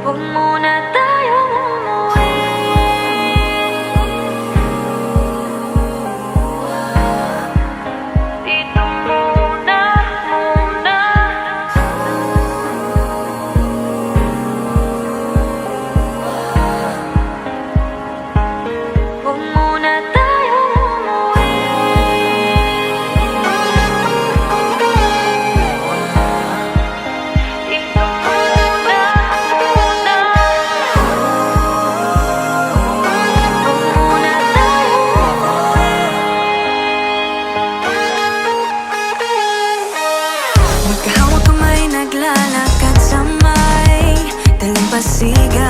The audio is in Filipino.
Huwag muna tayong umuwi. Dito muna, muna. Huwag muna tayong umuwi. Dito muna, muna. Huwag muna tayong umuwi. Magkahawak kamay, naglalakad sa may dalang pasiga.